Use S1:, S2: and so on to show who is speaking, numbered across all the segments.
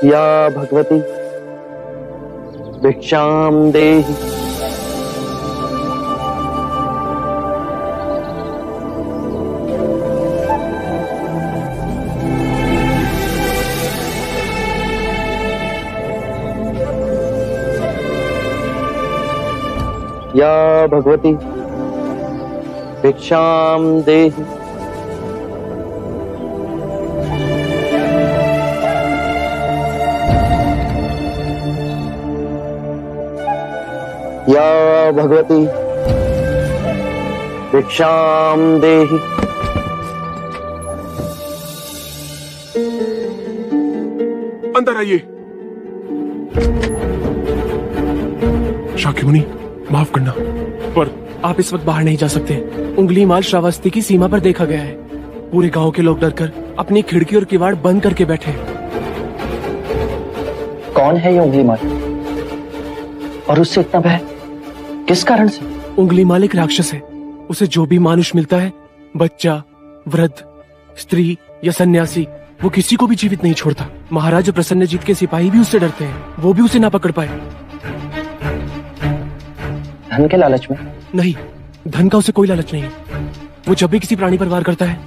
S1: या भगवती भिक्षाम देहि। या भगवती भिक्षाम देहि। या भगवती भिक्षाम देहि।
S2: अंदर आइए। शाक्य मुनि, माफ करना, पर
S3: आप इस वक्त बाहर नहीं जा सकते। उंगली माल श्रावस्ती की सीमा पर देखा गया है। पूरे गांव के लोग डरकर अपनी खिड़की और किवाड़ बंद करके बैठे हैं।
S1: कौन है ये उंगली माल और उससे इतना भय किस कारण से?
S3: उंगली माल एक राक्षस है। उसे जो भी मानुष मिलता है, बच्चा, वृद्ध, स्त्री या सन्यासी, वो किसी को भी जीवित नहीं छोड़ता। महाराज प्रसन्नजीत के सिपाही भी उससे डरते हैं, वो भी उसे ना पकड़ पाए।
S1: धन के लालच में?
S3: नहीं, धन का उसे कोई लालच नहीं है। वो जब भी किसी प्राणी पर वार करता है,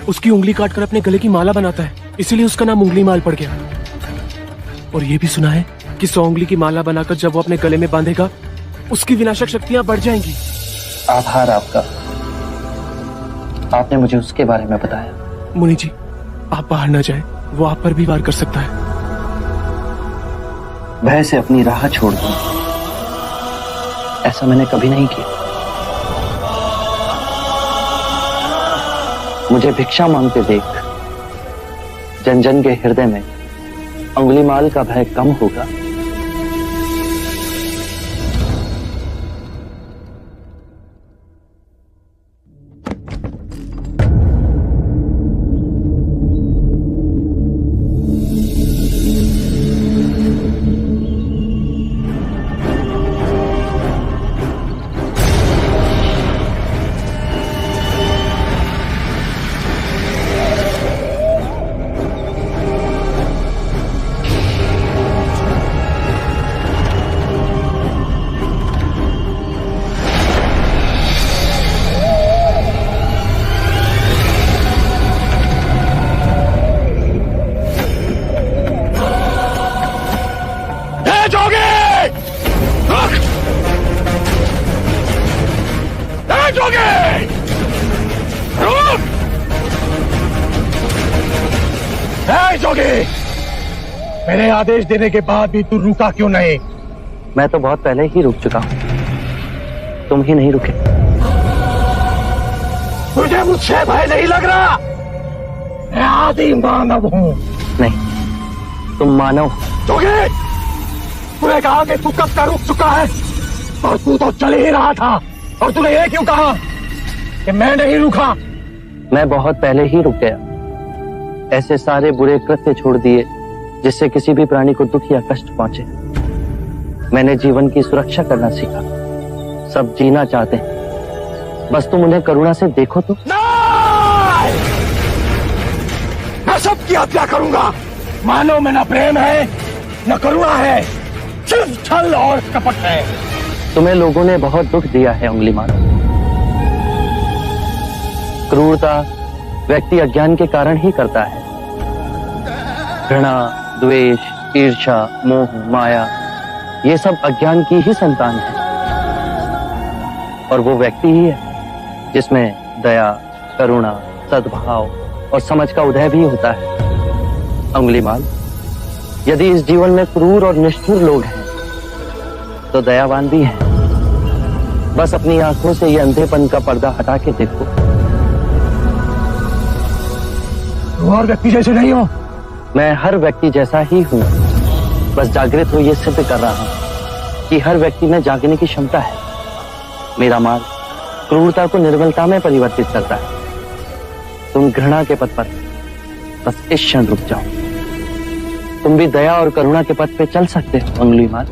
S3: उसकी उंगली काटकर अपने गले की माला बनाता है, इसीलिए उसका नाम उंगली माल पड़ गया। और ये भी सुना है कि 100 उंगली की माला बनाकर जब वो अपने गले में बांधेगा, उसकी विनाशक शक्तियां बढ़ जाएंगी।
S1: आभार आपका, आपने मुझे उसके बारे में बताया।
S3: मुनि जी, आप बाहर न जाएं, वो आप पर भी वार कर सकता है।
S1: भय से अपनी राह छोड़ दूं, ऐसा मैंने कभी नहीं किया। मुझे भिक्षा मांगते देख जन जन के हृदय में उंगलीमाल का भय कम होगा।
S2: मेरे आदेश देने के बाद भी तू रुका क्यों नहीं?
S1: मैं तो बहुत पहले ही रुक चुका हूं, तुम ही नहीं रुके।
S2: तुझे मुझसे भय नहीं लग रहा? मैं आदि मानव हूं।
S1: नहीं, तुम मानव हो।
S2: जोगे, तूने कहा कि तू कब का रुक चुका है, और तू तो चल ही रहा था, और तूने ये क्यों कहा कि मैं नहीं रुका?
S1: मैं बहुत पहले ही रुक गया। ऐसे सारे बुरे कृत्य छोड़ दिए जिससे किसी भी प्राणी को दुख या कष्ट पहुंचे। मैंने जीवन की सुरक्षा करना सीखा। सब जीना चाहते हैं, बस तुम उन्हें करुणा से देखो तो।
S2: मैं सबकी हत्या करूंगा। मानो में न प्रेम है न करुणा है, सिर्फ छल और कपट है।
S1: तुम्हें लोगों ने बहुत दुख दिया है उंगलीमाल। क्रूरता व्यक्ति अज्ञान के कारण ही करता है। घृणा, द्वेष, ईर्ष्या, मोह, माया, ये सब अज्ञान की ही संतान है। और वो व्यक्ति ही है जिसमें दया, करुणा, सद्भाव और समझ का उदय भी होता है। उंगलीमाल, यदि इस जीवन में क्रूर और निष्ठुर लोग हैं तो दयावान भी हैं। बस अपनी आंखों से ये अंधेपन का पर्दा हटा के देखो।
S2: और व्यक्ति जैसे नहीं हो।
S1: मैं हर व्यक्ति जैसा ही हूं, बस जागृत हो ये सिद्ध कर रहा हूं कि हर व्यक्ति में जागने की क्षमता है। मेरा मार्ग क्रूरता को निर्मलता में परिवर्तित करता है। तुम घृणा के पथ पर बस इस क्षण रुक जाओ। तुम भी दया और करुणा के पथ पे चल सकते हो उंगलीमाल।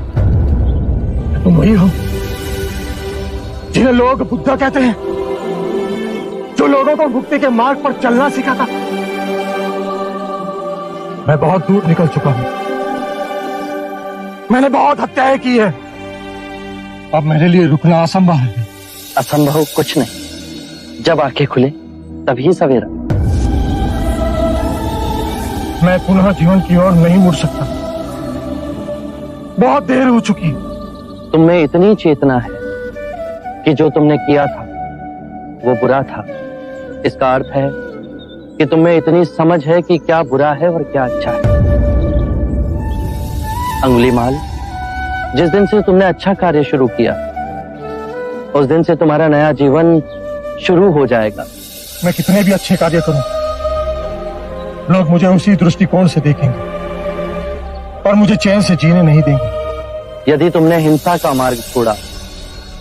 S2: तुम वही हो जिन्हें लोग बुद्धा कहते हैं, जो लोगों को मुक्ति के मार्ग पर चलना सिखाता। मैं बहुत दूर निकल चुका हूं। मैंने बहुत हत्याएं की है। अब मेरे लिए रुकना असंभव है।
S1: असंभव कुछ नहीं, जब आंखें खुले तभी सवेरा।
S2: मैं पुनः जीवन की ओर नहीं मुड़ सकता, बहुत देर हो चुकी।
S1: तुम में इतनी चेतना है कि जो तुमने किया था वो बुरा था। इसका अर्थ है कि तुम में इतनी समझ है कि क्या बुरा है और क्या अच्छा है। अंगुलीमाल, जिस दिन से तुमने अच्छा कार्य शुरू किया उस दिन से तुम्हारा नया जीवन शुरू हो जाएगा।
S2: मैं कितने भी अच्छे कार्य करूं, लोग मुझे उसी दृष्टिकोण से देखेंगे और मुझे चैन से जीने नहीं देंगे।
S1: यदि तुमने हिंसा का मार्ग छोड़ा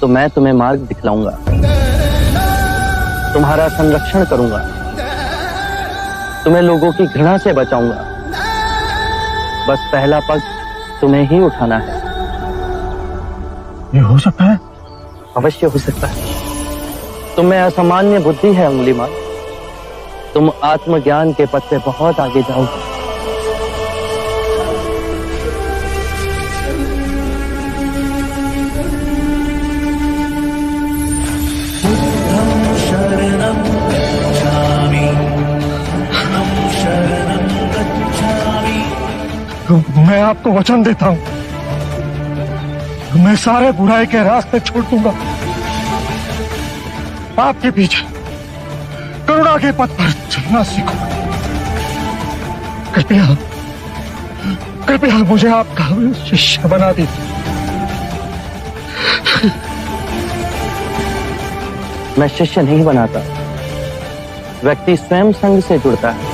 S1: तो मैं तुम्हें मार्ग दिखलाऊंगा, तुम्हारा संरक्षण करूंगा, तुम्हें लोगों की घृणा से बचाऊंगा। बस पहला पग तुम्हें ही उठाना है।
S2: ये हो सकता है?
S1: अवश्य हो सकता है। तुम में असामान्य बुद्धि है अंगुलीमाल, तुम आत्मज्ञान के पथ पे बहुत आगे जाओगे।
S2: मैं आपको वचन देता हूं, मैं सारे बुराई के रास्ते छोड़ दूंगा, आपके पीछे करुणा के पथ पर चलना सीखूंगा। कृपया कृपया मुझे आपका शिष्य बना दीजिए।
S1: मैं शिष्य नहीं बनाता, व्यक्ति स्वयं संघ से जुड़ता है।